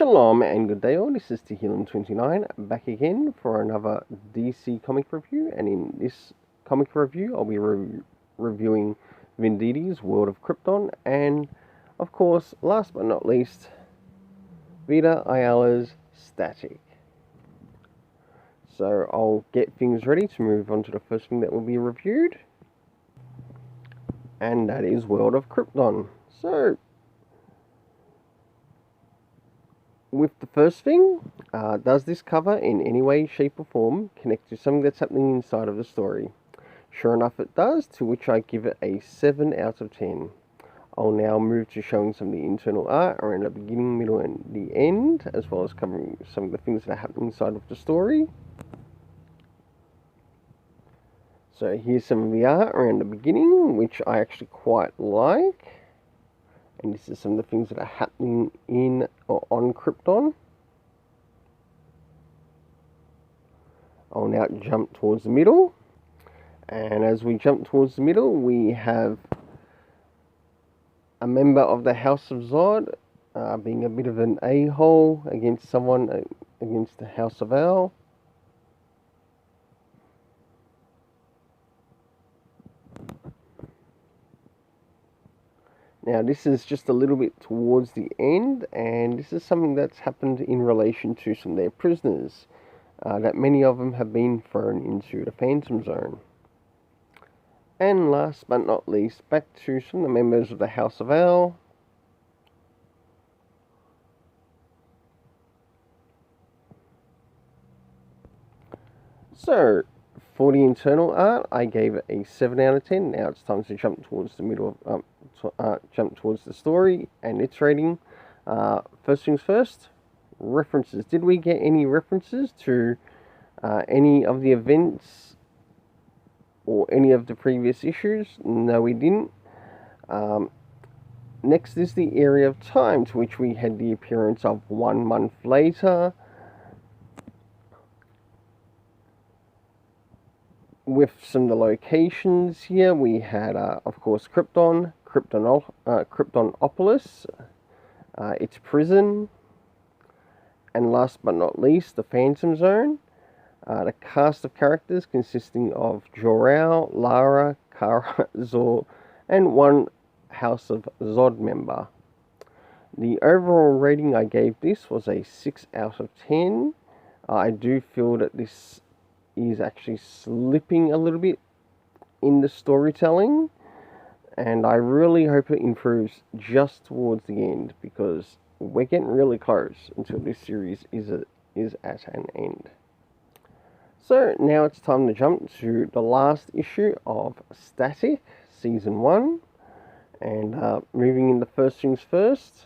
Shalom and good day all, this is Tehillim29 back again for another DC comic review, and in this comic review I'll be reviewing Vendidi's World of Krypton and, of course, last but not least, Vita Ayala's Static. So I'll get things ready to move on to the first thing that will be reviewed, and that is World of Krypton. So, with the first thing, does this cover in any way, shape or form connect to something that's happening inside of the story? Sure enough it does, to which I give it a 7 out of 10. I'll now move to showing some of the internal art around the beginning, middle and the end, as well as covering some of the things that are happening inside of the story. So here's some of the art around the beginning, which I actually quite like. And this is some of the things that are happening in or on Krypton. I'll now jump towards the middle. And as we jump towards the middle, we have a member of the House of Zod being a bit of an a-hole against someone, against the House of Al. Now this is just a little bit towards the end, and this is something that's happened in relation to some of their prisoners, that many of them have been thrown into the Phantom Zone. And last but not least, back to some of the members of the House of Al. So, for the internal art, I gave it a 7 out of 10. Now it's time to jump towards the middle of, jump towards the story and its rating. First things first, references. Did we get any references to any of the events or any of the previous issues? No, we didn't. Next is the area of time, to which we had the appearance of 1 month later. With some of the locations here, we had, of course, Kryptonopolis, its prison, and last but not least, the Phantom Zone. The cast of characters consisting of Jor-El, Lara, Kara, Zor, and 1 House of Zod member. The overall rating I gave this was a 6 out of 10. I do feel that this is actually slipping a little bit in the storytelling, and I really hope it improves just towards the end, because we're getting really close until this series is at an end. So now it's time to jump to the last issue of Static Season 1, and moving into first things first,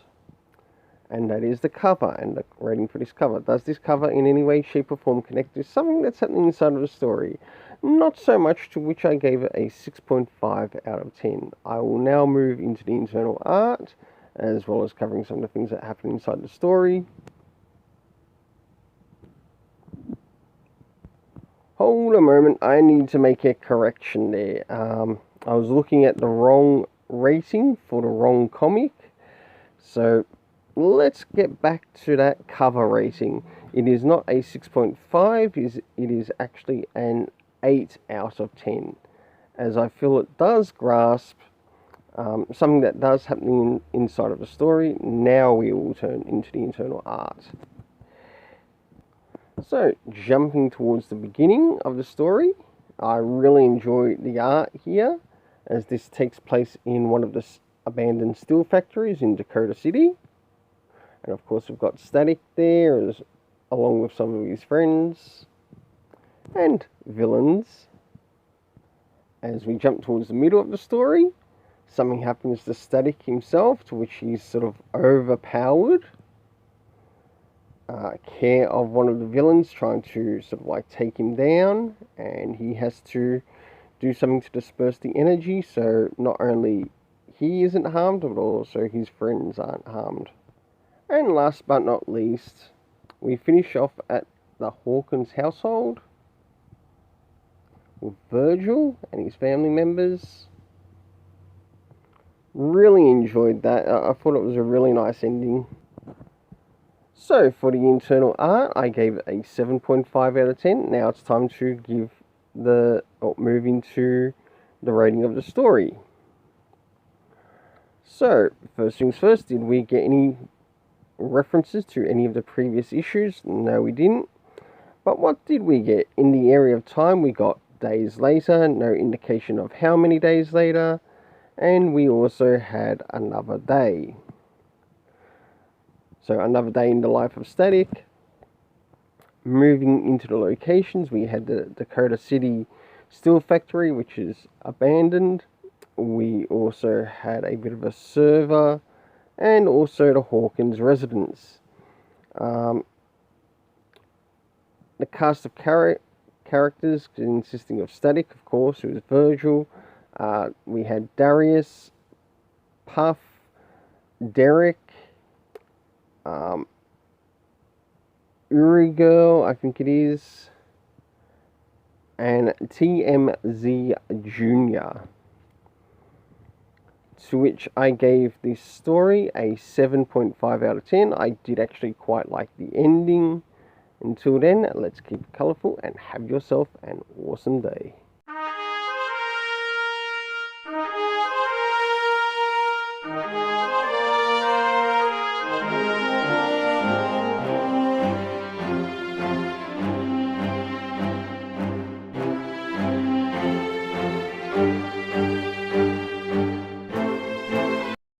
and that is the cover and the rating for this cover. Does this cover in any way, shape or form connect to something that's happening inside of the story? Not so much, to which I gave it a 6.5 out of 10. I will now move into the internal art, as well as covering some of the things that happen inside the story. Hold a moment, I need to make a correction there. I was looking at the wrong rating for the wrong comic. So let's get back to that cover rating. It is not a 6.5, it is actually an 8 out of 10, as I feel it does grasp something that does happen inside of the story. Now we will turn into the internal art. So, jumping towards the beginning of the story, I really enjoy the art here, as this takes place in one of the abandoned steel factories in Dakota City. And of course we've got Static there, along with some of his friends and villains. As we jump towards the middle of the story, something happens to Static himself, to which he's sort of overpowered. Care of one of the villains trying to sort of like take him down, and he has to do something to disperse the energy, so not only he isn't harmed, but also his friends aren't harmed. And last but not least, we finish off at the Hawkins household with Virgil and his family members. Really enjoyed that. I thought it was a really nice ending. So for the internal art, I gave it a 7.5 out of 10. Now it's time to move into the rating of the story. So, first things first, did we get any references to any of the previous issues? No, we didn't. But what did we get? In the area of time, we got days later, no indication of how many days later, and we also had another day. So, another day in the life of Static. Moving into the locations, we had the Dakota City Steel Factory, which is abandoned. We also had a bit of a server, and also the Hawkins residence. The cast of characters consisting of Static, of course, who was Virgil. We had Darius, Puff, Derek, Uri Girl, I think it is, and TMZ Jr., to which I gave this story a 7.5 out of 10. I did actually quite like the ending. Until then, let's keep it colourful and have yourself an awesome day.